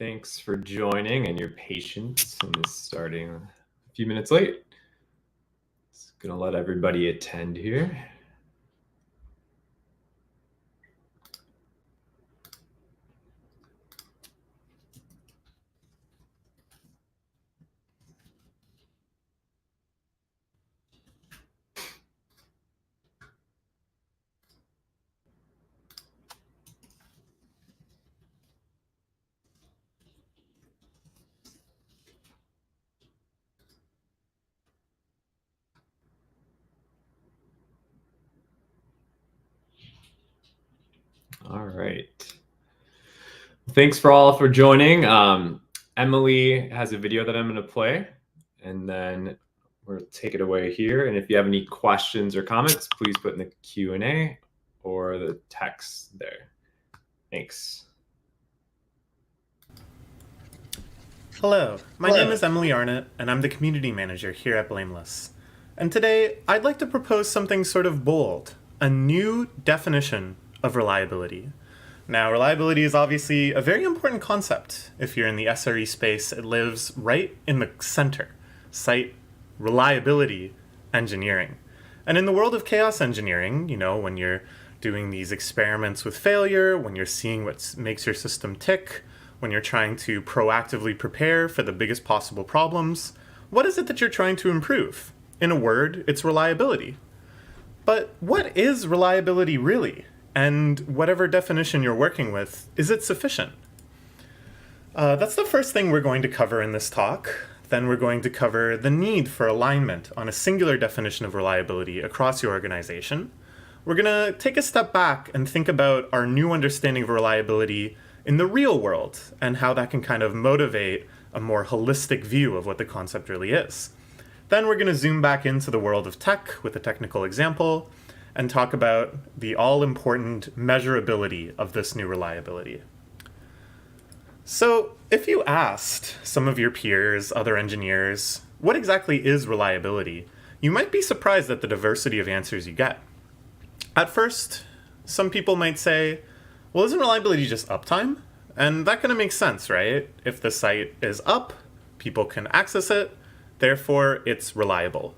Thanks for joining and your patience in this starting a few minutes late. Just gonna let everybody attend here. All right. Thanks for all for joining. Emily has a video that I'm going to play, and then we'll take it away here. And if you have any questions or comments, please put in the Q&A or the text there. Thanks. Hello, my name is Emily Arnott, and I'm the community manager here at Blameless. And today, I'd like to propose something sort of bold, a new definition of reliability. Now, reliability is obviously a very important concept. If you're in the SRE space, it lives right in the center, site reliability engineering. And in the world of chaos engineering, when you're doing these experiments with failure, when you're seeing what makes your system tick, when you're trying to proactively prepare for the biggest possible problems, what is it that you're trying to improve? In a word, it's reliability. But what is reliability really? And whatever definition you're working with, is it sufficient? That's the first thing we're going to cover in this talk. Then we're going to cover the need for alignment on a singular definition of reliability across your organization. We're going to take a step back and think about our new understanding of reliability in the real world and how that can kind of motivate a more holistic view of what the concept really is. Then we're going to zoom back into the world of tech with a technical example and talk about the all-important measurability of this new reliability. So if you asked some of your peers, other engineers, what exactly is reliability, you might be surprised at the diversity of answers you get. At first, some people might say, well, isn't reliability just uptime? And that kind of makes sense, right? If the site is up, people can access it, therefore it's reliable.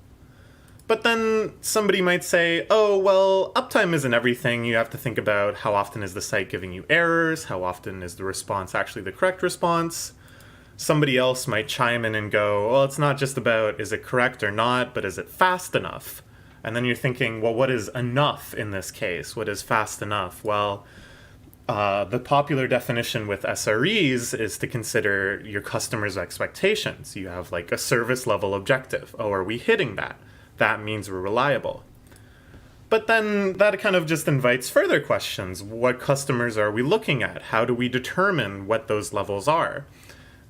But then somebody might say, oh, well, uptime isn't everything. You have to think about how often is the site giving you errors? How often is the response actually the correct response? Somebody else might chime in and go, well, it's not just about is it correct or not, but is it fast enough? And then you're thinking, well, what is enough in this case? What is fast enough? Well, the popular definition with SREs is to consider your customer's expectations. You have like a service level objective. Oh, are we hitting that? That means we're reliable. But then that kind of just invites further questions. What customers are we looking at? How do we determine what those levels are?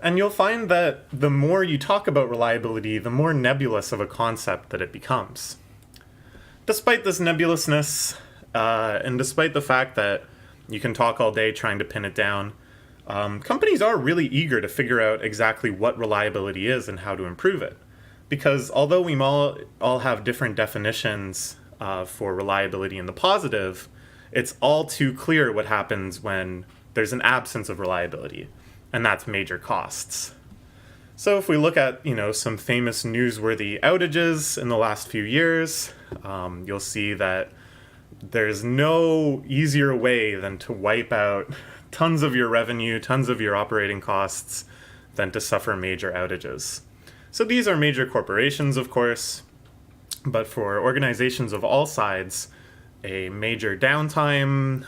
And you'll find that the more you talk about reliability, the more nebulous of a concept that it becomes. Despite this nebulousness, and despite the fact that you can talk all day trying to pin it down, companies are really eager to figure out exactly what reliability is and how to improve it. Because although we all have different definitions for reliability in the positive, it's all too clear what happens when there's an absence of reliability, and that's major costs. So if we look at some famous newsworthy outages in the last few years, you'll see that there's no easier way than to wipe out tons of your revenue, tons of your operating costs, than to suffer major outages. So these are major corporations, of course, but for organizations of all sides, a major downtime,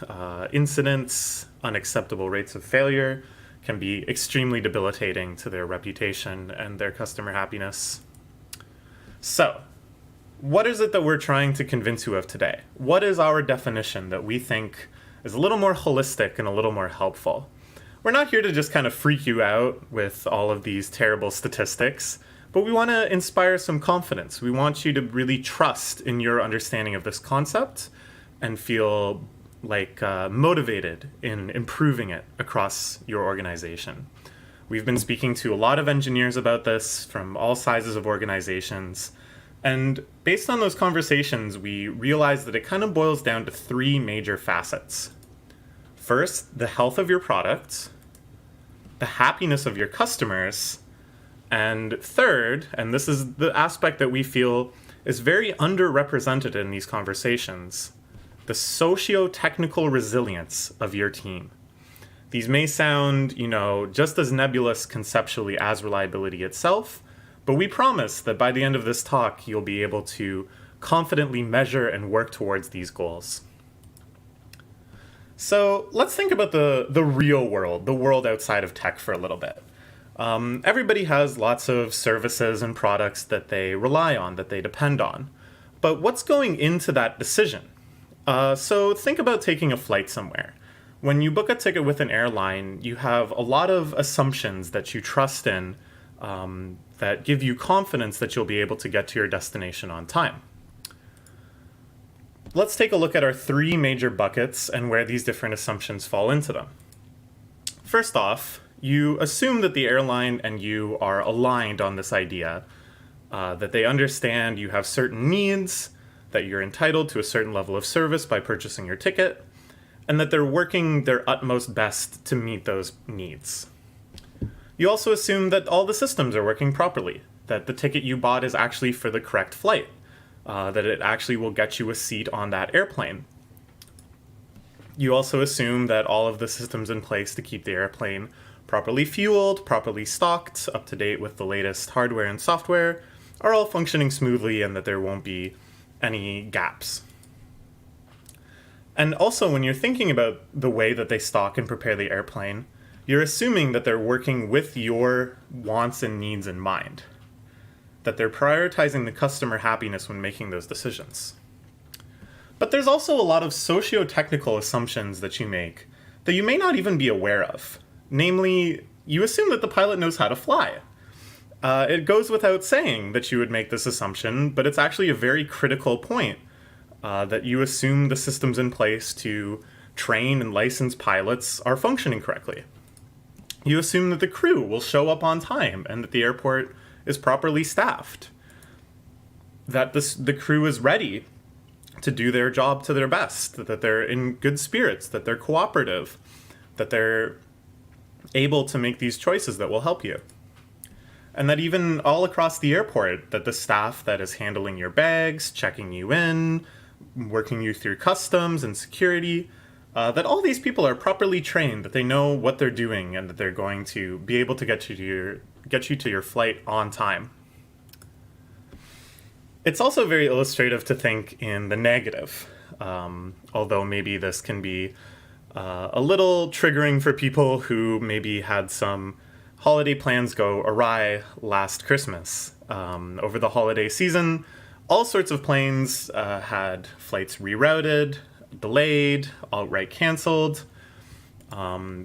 incidents, unacceptable rates of failure can be extremely debilitating to their reputation and their customer happiness. So, what is it that we're trying to convince you of today? What is our definition that we think is a little more holistic and a little more helpful? We're not here to just kind of freak you out with all of these terrible statistics, but we want to inspire some confidence. We want you to really trust in your understanding of this concept and feel like motivated in improving it across your organization. We've been speaking to a lot of engineers about this from all sizes of organizations. And based on those conversations, we realized that it kind of boils down to three major facets. First, the health of your product. the happiness of your customers, and third, and this is the aspect that we feel is very underrepresented in these conversations, the socio-technical resilience of your team. These may sound, just as nebulous conceptually as reliability itself, but we promise that by the end of this talk, you'll be able to confidently measure and work towards these goals. So let's think about the real world, the world outside of tech for a little bit. Everybody has lots of services and products that they rely on, that they depend on. But what's going into that decision? So think about taking a flight somewhere. When you book a ticket with an airline, you have a lot of assumptions that you trust in that give you confidence that you'll be able to get to your destination on time. Let's take a look at our three major buckets and where these different assumptions fall into them. First off, you assume that the airline and you are aligned on this idea, that they understand you have certain needs, that you're entitled to a certain level of service by purchasing your ticket, and that they're working their utmost best to meet those needs. You also assume that all the systems are working properly, that the ticket you bought is actually for the correct flight, that it actually will get you a seat on that airplane. You also assume that all of the systems in place to keep the airplane properly fueled, properly stocked, up to date with the latest hardware and software, are all functioning smoothly and that there won't be any gaps. And also, when you're thinking about the way that they stock and prepare the airplane, you're assuming that they're working with your wants and needs in mind, that they're prioritizing the customer happiness when making those decisions. But there's also a lot of socio-technical assumptions that you make that you may not even be aware of. Namely, you assume that the pilot knows how to fly. It goes without saying that you would make this assumption, but it's actually a very critical point that you assume the systems in place to train and license pilots are functioning correctly. You assume that the crew will show up on time and that the airport is properly staffed, that the crew is ready to do their job to their best, that they're in good spirits, that they're cooperative, that they're able to make these choices that will help you. And that even all across the airport, that the staff that is handling your bags, checking you in, working you through customs and security, that all these people are properly trained, that they know what they're doing, and that they're going to be able to get you to your flight on time. It's also very illustrative to think in the negative, although maybe this can be a little triggering for people who maybe had some holiday plans go awry last Christmas. Over the holiday season, all sorts of planes had flights rerouted, delayed, outright canceled.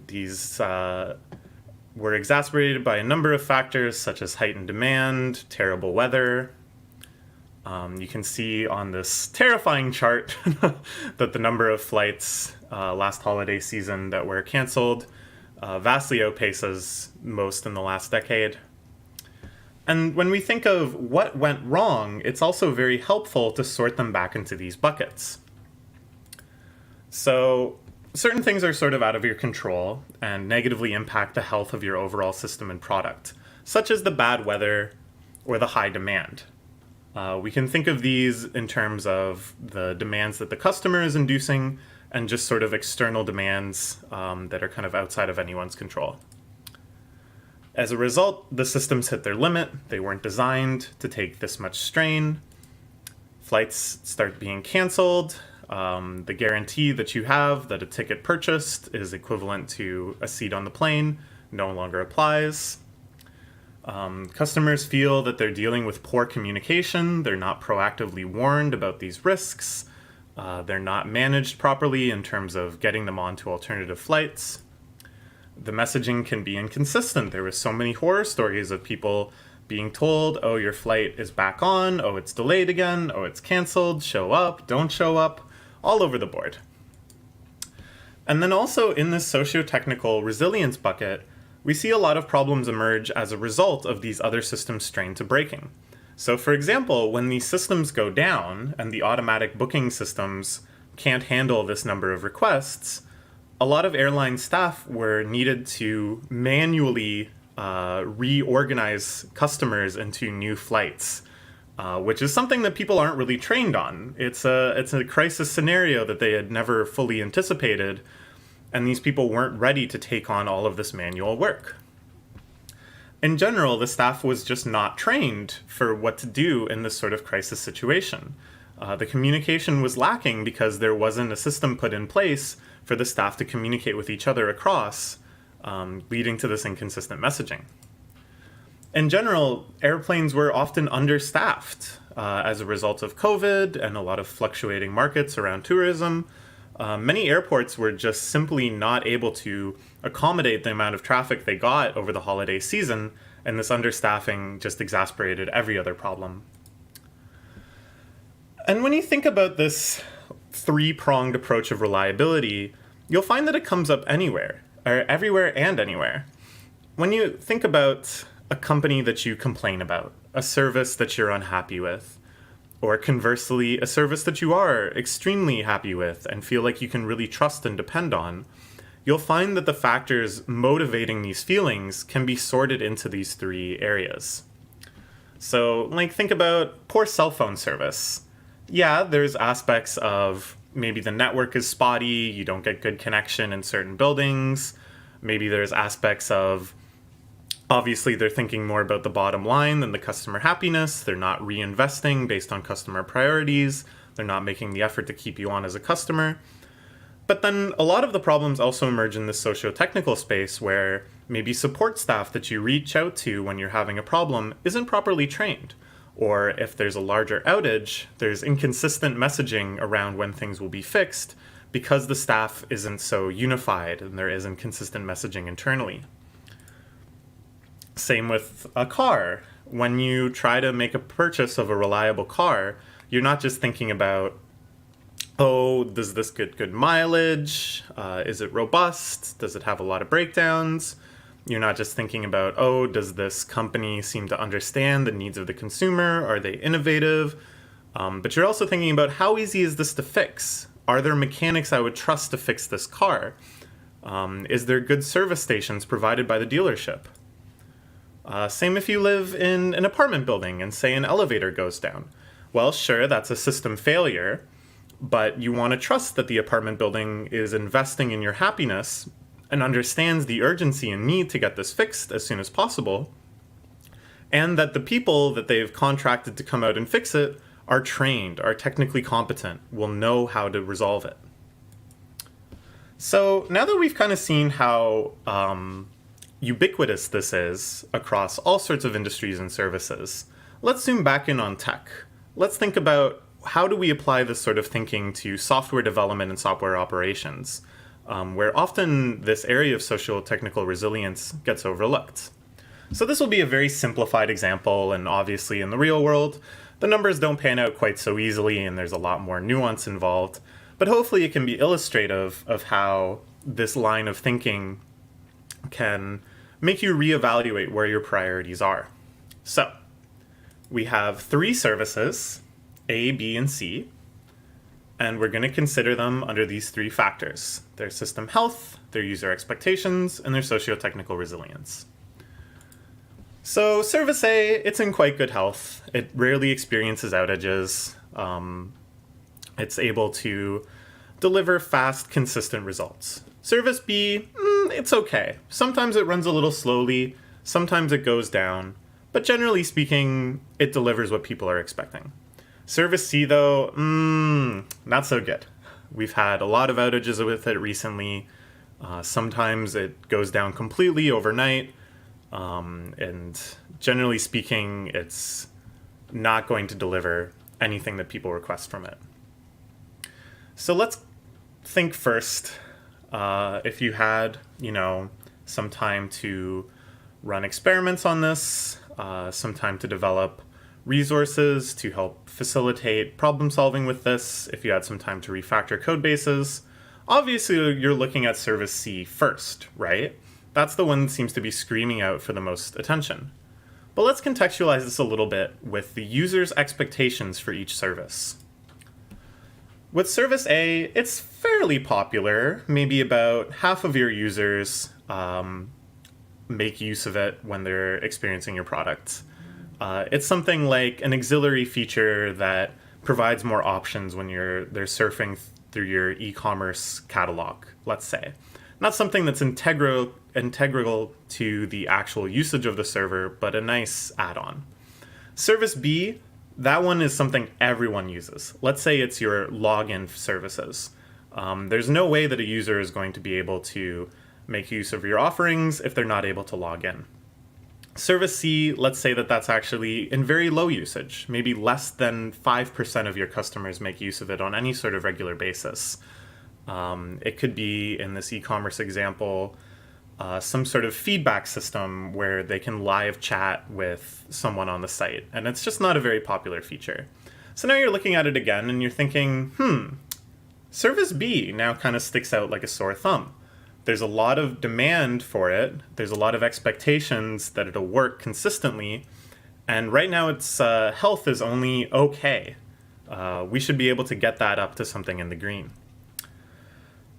These were exacerbated by a number of factors such as heightened demand, terrible weather. You can see on this terrifying chart that the number of flights last holiday season that were canceled vastly outpaces most in the last decade. And when we think of what went wrong, it's also very helpful to sort them back into these buckets. So certain things are sort of out of your control and negatively impact the health of your overall system and product, such as the bad weather or the high demand. We can think of these in terms of the demands that the customer is inducing and just sort of external demands that are kind of outside of anyone's control. As a result, the systems hit their limit. They weren't designed to take this much strain. Flights start being canceled. The guarantee that you have that a ticket purchased is equivalent to a seat on the plane no longer applies. Customers feel that they're dealing with poor communication. They're not proactively warned about these risks. They're not managed properly in terms of getting them onto alternative flights. The messaging can be inconsistent. There were so many horror stories of people being told, oh, your flight is back on, oh, it's delayed again, oh, it's canceled, show up, don't show up, all over the board. And then also in this socio-technical resilience bucket, we see a lot of problems emerge as a result of these other systems strained to breaking. So for example, when these systems go down and the automatic booking systems can't handle this number of requests, a lot of airline staff were needed to manually reorganize customers into new flights, which is something that people aren't really trained on. It's a crisis scenario that they had never fully anticipated, and these people weren't ready to take on all of this manual work. In general, the staff was just not trained for what to do in this sort of crisis situation. The communication was lacking because there wasn't a system put in place for the staff to communicate with each other across, leading to this inconsistent messaging. In general, airplanes were often understaffed as a result of COVID and a lot of fluctuating markets around tourism. Many airports were just simply not able to accommodate the amount of traffic they got over the holiday season, and this understaffing just exacerbated every other problem. And when you think about this three-pronged approach of reliability, you'll find that it comes up anywhere, or everywhere and anywhere. When you think about a company that you complain about, a service that you're unhappy with, or conversely, a service that you are extremely happy with and feel like you can really trust and depend on, you'll find that the factors motivating these feelings can be sorted into these three areas. So, think about poor cell phone service. Yeah, there's aspects of maybe the network is spotty, you don't get good connection in certain buildings. Maybe there's aspects of, obviously, they're thinking more about the bottom line than the customer happiness. They're not reinvesting based on customer priorities. They're not making the effort to keep you on as a customer. But then a lot of the problems also emerge in the sociotechnical space where maybe support staff that you reach out to when you're having a problem isn't properly trained. Or if there's a larger outage, there's inconsistent messaging around when things will be fixed because the staff isn't so unified and there isn't consistent messaging internally. Same with a car. When you try to make a purchase of a reliable car, you're not just thinking about, oh, does this get good mileage? Is it robust? Does it have a lot of breakdowns? You're not just thinking about, oh, does this company seem to understand the needs of the consumer? Are they innovative? But you're also thinking about, how easy is this to fix? Are there mechanics I would trust to fix this car? Is there good service stations provided by the dealership? Same if you live in an apartment building and say an elevator goes down. Well, sure, that's a system failure, but you want to trust that the apartment building is investing in your happiness and understands the urgency and need to get this fixed as soon as possible, and that the people that they've contracted to come out and fix it are trained, are technically competent, will know how to resolve it. So now that we've kind of seen how ubiquitous this is across all sorts of industries and services, let's zoom back in on tech. Let's think about, how do we apply this sort of thinking to software development and software operations, where often this area of social technical resilience gets overlooked. So this will be a very simplified example, and obviously in the real world, the numbers don't pan out quite so easily and there's a lot more nuance involved, but hopefully it can be illustrative of how this line of thinking can make you reevaluate where your priorities are. So, we have three services, A, B, and C, and we're going to consider them under these three factors: their system health, their user expectations, and their socio-technical resilience. So service A, it's in quite good health. It rarely experiences outages. It's able to deliver fast, consistent results. Service B, it's okay. Sometimes it runs a little slowly, sometimes it goes down, but generally speaking, it delivers what people are expecting. Service C, though, not so good. We've had a lot of outages with it recently. Sometimes it goes down completely overnight, and generally speaking, it's not going to deliver anything that people request from it. So let's think first, if you had, some time to run experiments on this, some time to develop resources to help facilitate problem solving with this, if you had some time to refactor code bases, obviously you're looking at service C first, right? That's the one that seems to be screaming out for the most attention. But let's contextualize this a little bit with the user's expectations for each service. With Service A, it's fairly popular. Maybe about half of your users make use of it when they're experiencing your product. It's something like an auxiliary feature that provides more options when they're surfing through your e-commerce catalog, let's say. Not something that's integral to the actual usage of the server, but a nice add-on. Service B, that one is something everyone uses. Let's say it's your login services. There's no way that a user is going to be able to make use of your offerings if they're not able to log in. Service C, let's say that that's actually in very low usage. Maybe less than 5% of your customers make use of it on any sort of regular basis. It could be, in this e-commerce example, some sort of feedback system where they can live chat with someone on the site. And it's just not a very popular feature. So now you're looking at it again and you're thinking, Service B now kind of sticks out like a sore thumb. There's a lot of demand for it. There's a lot of expectations that it'll work consistently. And right now its health is only okay. We should be able to get that up to something in the green.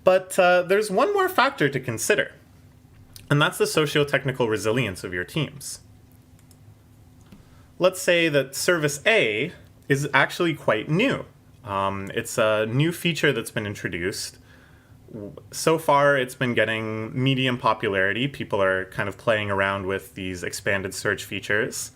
But there's one more factor to consider. And that's the sociotechnical resilience of your teams. Let's say that Service A is actually quite new. It's a new feature that's been introduced. So far, it's been getting medium popularity. People are kind of playing around with these expanded search features.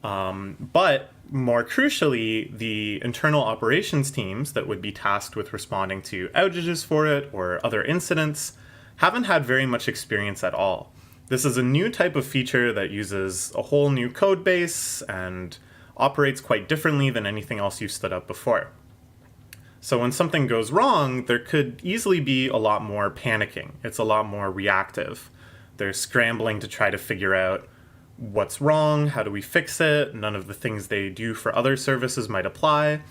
But more crucially, the internal operations teams that would be tasked with responding to outages for it or other incidents haven't had very much experience at all. This is a new type of feature that uses a whole new code base and operates quite differently than anything else you've stood up before. So when something goes wrong, there could easily be a lot more panicking. It's a lot more reactive. They're scrambling to try to figure out what's wrong, how do we fix it. None of the things they do for other services might apply.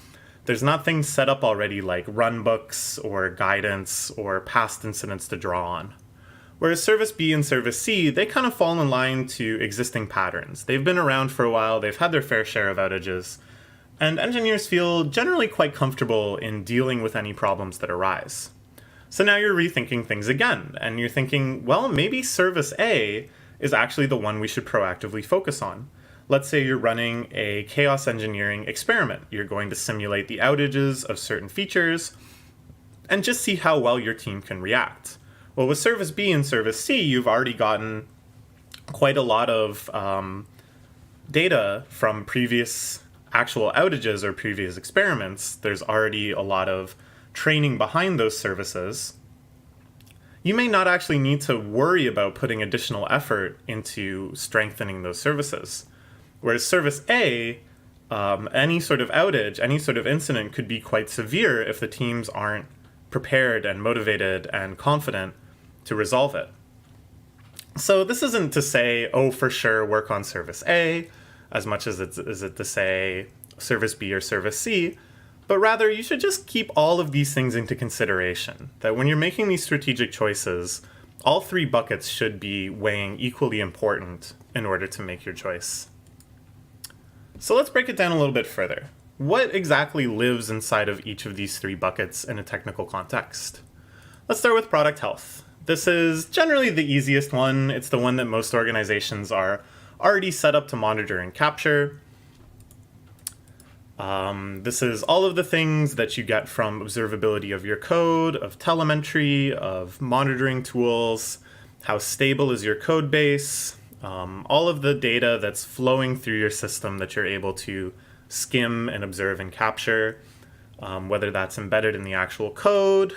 There's not things set up already like runbooks or guidance or past incidents to draw on. Whereas Service B and Service C, they kind of fall in line to existing patterns. They've been around for a while, they've had their fair share of outages, and engineers feel generally quite comfortable in dealing with any problems that arise. So now you're rethinking things again, and you're thinking, well, maybe Service A is actually the one we should proactively focus on. Let's say you're running a chaos engineering experiment. You're going to simulate the outages of certain features and just see how well your team can react. Well, with Service B and Service C, you've already gotten quite a lot of data from previous actual outages or previous experiments. There's already a lot of training behind those services. You may not actually need to worry about putting additional effort into strengthening those services. Whereas Service A, any sort of outage, any sort of incident could be quite severe if the teams aren't prepared and motivated and confident to resolve it. So this isn't to say, oh, for sure, work on Service A, as much as it to say Service B or Service C, but rather you should just keep all of these things into consideration, that when you're making these strategic choices, all three buckets should be weighing equally important in order to make your choice. So let's break it down a little bit further. What exactly lives inside of each of these three buckets in a technical context? Let's start with product health. This is generally the easiest one. It's the one that most organizations are already set up to monitor and capture. This is all of the things that you get from observability of your code, of telemetry, of monitoring tools, how stable is your code base, all of the data that's flowing through your system that you're able to skim and observe and capture, whether that's embedded in the actual code,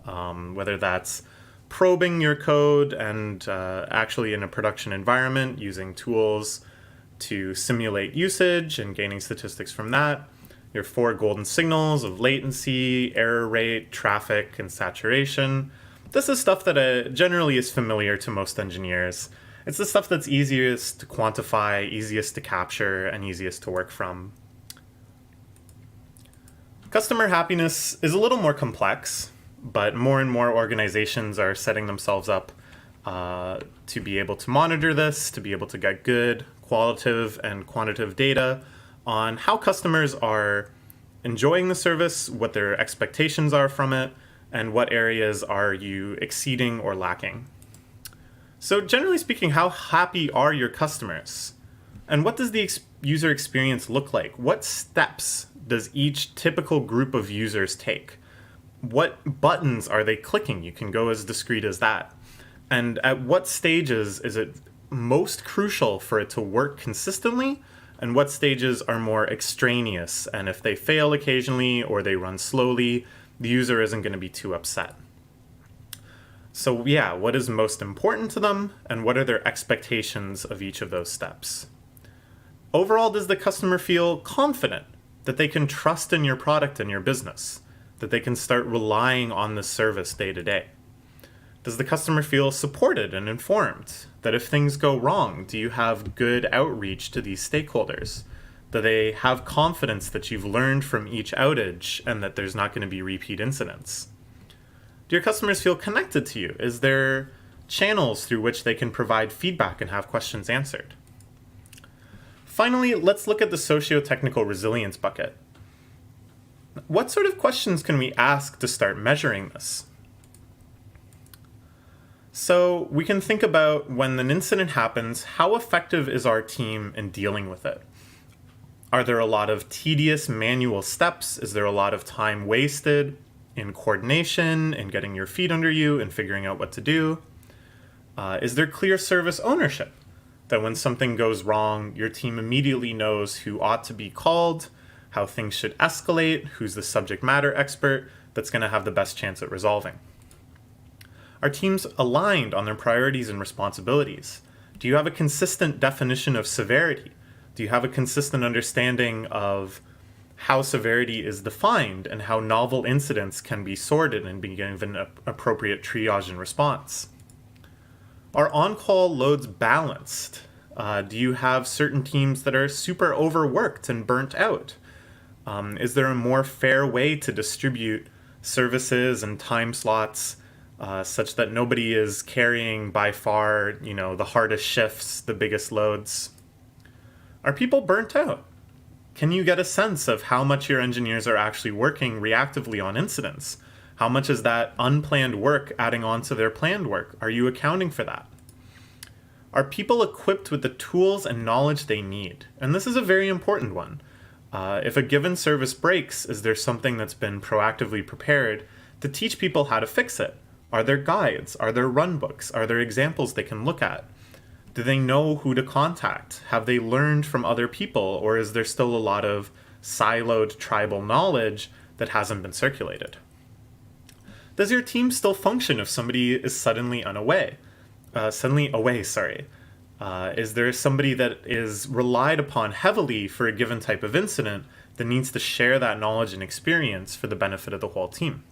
whether that's probing your code and actually in a production environment using tools to simulate usage and gaining statistics from that. Your 4 golden signals of latency, error rate, traffic, and saturation. This is stuff that generally is familiar to most engineers. It's the stuff that's easiest to quantify, easiest to capture, and easiest to work from. Customer happiness is a little more complex, but more and more organizations are setting themselves up to be able to monitor this, to be able to get good qualitative and quantitative data on how customers are enjoying the service, what their expectations are from it, and what areas are you exceeding or lacking. So generally speaking, how happy are your customers? And what does the user experience look like? What steps does each typical group of users take? What buttons are they clicking? You can go as discrete as that. And at what stages is it most crucial for it to work consistently? And what stages are more extraneous? And if they fail occasionally or they run slowly, the user isn't going to be too upset. So yeah, what is most important to them, and what are their expectations of each of those steps? Overall, does the customer feel confident that they can trust in your product and your business, that they can start relying on the service day to day? Does the customer feel supported and informed, that if things go wrong, do you have good outreach to these stakeholders? Do they have confidence that you've learned from each outage and that there's not going to be repeat incidents? Do your customers feel connected to you? Is there channels through which they can provide feedback and have questions answered? Finally, let's look at the sociotechnical resilience bucket. What sort of questions can we ask to start measuring this? So we can think about, when an incident happens, how effective is our team in dealing with it? Are there a lot of tedious manual steps? Is there a lot of time wasted in coordination, in getting your feet under you, and figuring out what to do? Is there clear service ownership? That when something goes wrong, your team immediately knows who ought to be called, how things should escalate, who's the subject matter expert that's going to have the best chance at resolving? Are teams aligned on their priorities and responsibilities? Do you have a consistent definition of severity? Do you have a consistent understanding of how severity is defined and how novel incidents can be sorted and be given appropriate triage and response? Are on-call loads balanced? Do you have certain teams that are super overworked and burnt out? Is there a more fair way to distribute services and time slots such that nobody is carrying by far, the hardest shifts, the biggest loads? Are people burnt out? Can you get a sense of how much your engineers are actually working reactively on incidents? How much is that unplanned work adding on to their planned work? Are you accounting for that? Are people equipped with the tools and knowledge they need? And this is a very important one. If a given service breaks, is there something that's been proactively prepared to teach people how to fix it? Are there guides? Are there run books? Are there examples they can look at? Do they know who to contact? Have they learned from other people? Or is there still a lot of siloed tribal knowledge that hasn't been circulated? Does your team still function if somebody is suddenly away? Is there somebody that is relied upon heavily for a given type of incident that needs to share that knowledge and experience for the benefit of the whole team?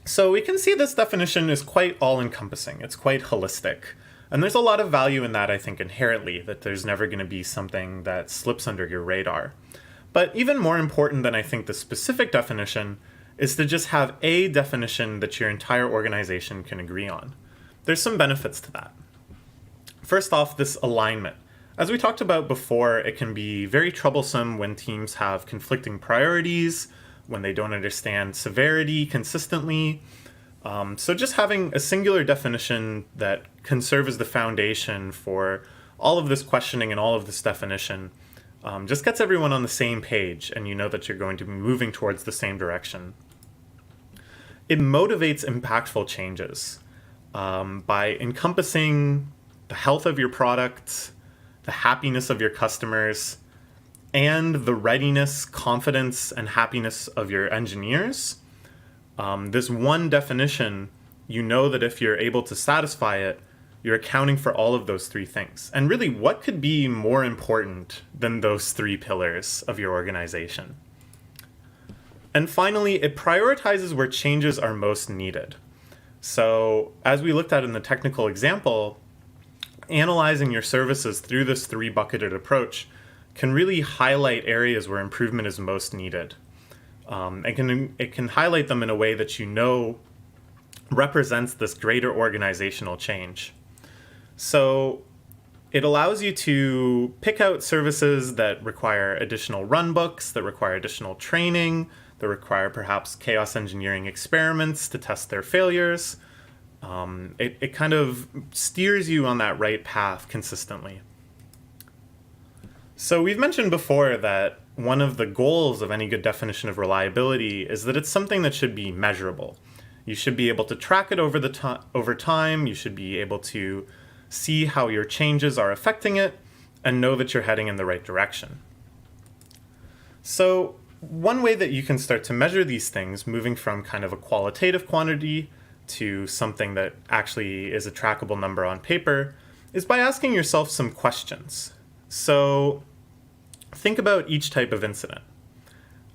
So we can see this definition is quite all-encompassing. It's quite holistic. And there's a lot of value in that, I think, inherently, that there's never going to be something that slips under your radar. But even more important than, I think, the specific definition is to just have a definition that your entire organization can agree on. There's some benefits to that. First off, this alignment. As we talked about before, it can be very troublesome when teams have conflicting priorities, when they don't understand severity consistently. So just having a singular definition that can serve as the foundation for all of this questioning and all of this definition just gets everyone on the same page, and you know that you're going to be moving towards the same direction. It motivates impactful changes by encompassing the health of your product, the happiness of your customers, and the readiness, confidence, and happiness of your engineers. This one definition, you know that if you're able to satisfy it, you're accounting for all of those three things. And really, what could be more important than those three pillars of your organization? And finally, it prioritizes where changes are most needed. So as we looked at in the technical example, analyzing your services through this three-bucketed approach can really highlight areas where improvement is most needed. It can highlight them in a way that you know represents this greater organizational change. So It allows you to pick out services that require additional runbooks, that require additional training, that require perhaps chaos engineering experiments to test their failures. It kind of steers you on that right path consistently. So we've mentioned before that one of the goals of any good definition of reliability is that it's something that should be measurable. You should be able to track it over time. You should be able to see how your changes are affecting it and know that you're heading in the right direction. So one way that you can start to measure these things, moving from kind of a qualitative quantity to something that actually is a trackable number on paper, is by asking yourself some questions. So think about each type of incident.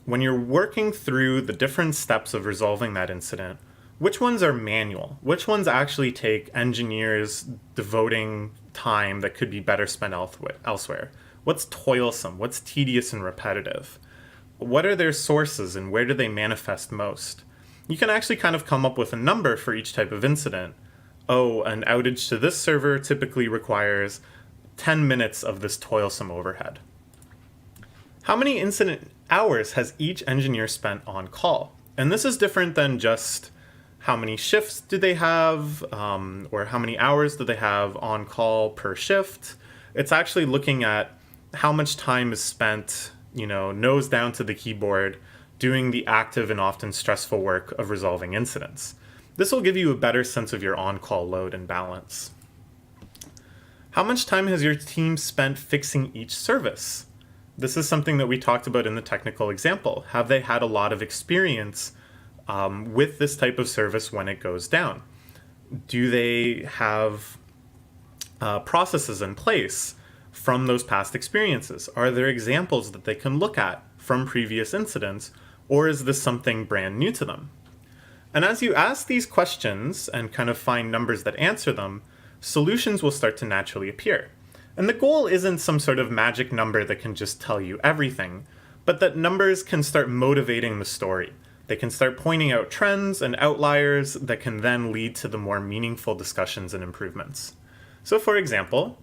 When you're working through the different steps of resolving that incident, which ones are manual? Which ones actually take engineers devoting time that could be better spent elsewhere? What's toilsome? What's tedious and repetitive? What are their sources and where do they manifest most? You can actually kind of come up with a number for each type of incident. Oh, an outage to this server typically requires 10 minutes of this toilsome overhead. How many incident hours has each engineer spent on call? And this is different than just how many shifts do they have, or how many hours do they have on call per shift. It's actually looking at how much time is spent, nose down to the keyboard, doing the active and often stressful work of resolving incidents. This will give you a better sense of your on-call load and balance. How much time has your team spent fixing each service? This is something that we talked about in the technical example. Have they had a lot of experience with this type of service when it goes down? Do they have processes in place from those past experiences? Are there examples that they can look at from previous incidents, or is this something brand new to them? And as you ask these questions and kind of find numbers that answer them, solutions will start to naturally appear. And the goal isn't some sort of magic number that can just tell you everything, but that numbers can start motivating the story. They can start pointing out trends and outliers that can then lead to the more meaningful discussions and improvements. So for example,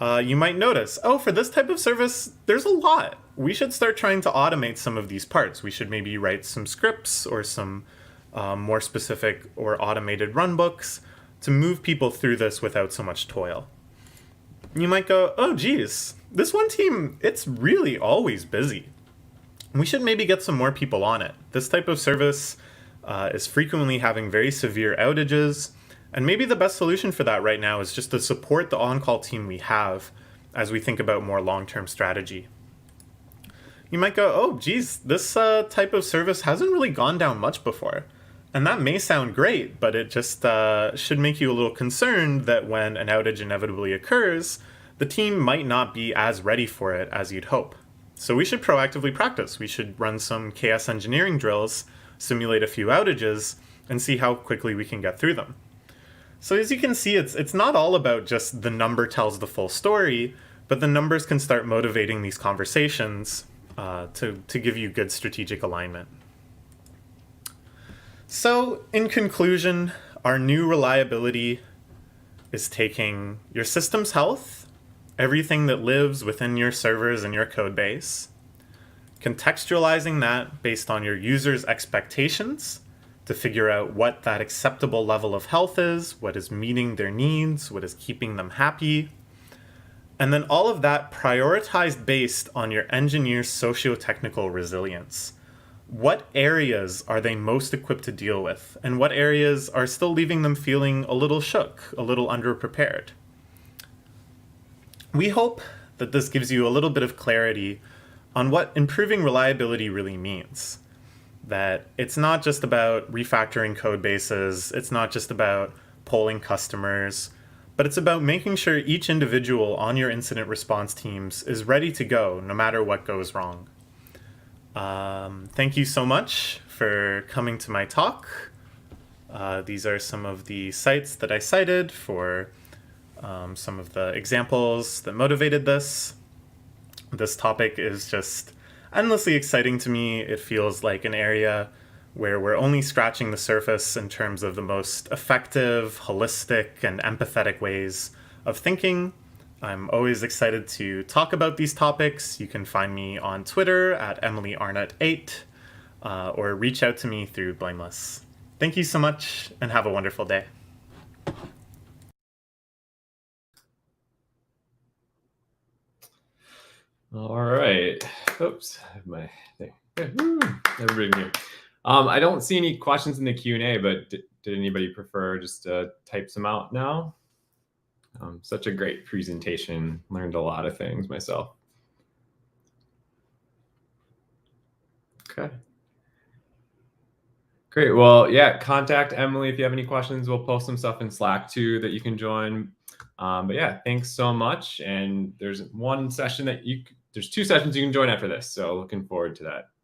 you might notice, for this type of service, there's a lot. We should start trying to automate some of these parts. We should maybe write some scripts or some more specific or automated runbooks to move people through this without so much toil. You might go, oh geez, this one team, it's really always busy. We should maybe get some more people on it. This type of service is frequently having very severe outages, and maybe the best solution for that right now is just to support the on-call team we have as we think about more long-term strategy. You might go, oh geez, this type of service hasn't really gone down much before. And that may sound great, but it just should make you a little concerned that when an outage inevitably occurs, the team might not be as ready for it as you'd hope. So we should proactively practice. We should run some chaos engineering drills, simulate a few outages, and see how quickly we can get through them. So as you can see, it's not all about just the number tells the full story, but the numbers can start motivating these conversations to give you good strategic alignment. So in conclusion, our new reliability is taking your system's health, everything that lives within your servers and your code base, contextualizing that based on your users' expectations to figure out what that acceptable level of health is, what is meeting their needs, what is keeping them happy, and then all of that prioritized based on your engineer's sociotechnical resilience. What areas are they most equipped to deal with, and what areas are still leaving them feeling a little shook, a little underprepared? We hope that this gives you a little bit of clarity on what improving reliability really means. That it's not just about refactoring code bases, it's not just about polling customers, but it's about making sure each individual on your incident response teams is ready to go no matter what goes wrong. Thank you so much for coming to my talk. These are some of the sites that I cited for some of the examples that motivated this. This topic is just endlessly exciting to me. It feels like an area where we're only scratching the surface in terms of the most effective, holistic, and empathetic ways of thinking I'm always excited to talk about these topics. You can find me on Twitter at EmilyArnott8 or reach out to me through Blameless. Thank you so much and have a wonderful day. All right. Oops, I have my thing. Everybody here. I don't see any questions in the Q&A, but did anybody prefer just to type some out now? Such a great presentation. Learned a lot of things myself. Okay. Great. Well, yeah, contact Emily if you have any questions. We'll post some stuff in Slack too that you can join. But yeah, thanks so much. And there's one session that there's 2 sessions you can join after this. So looking forward to that.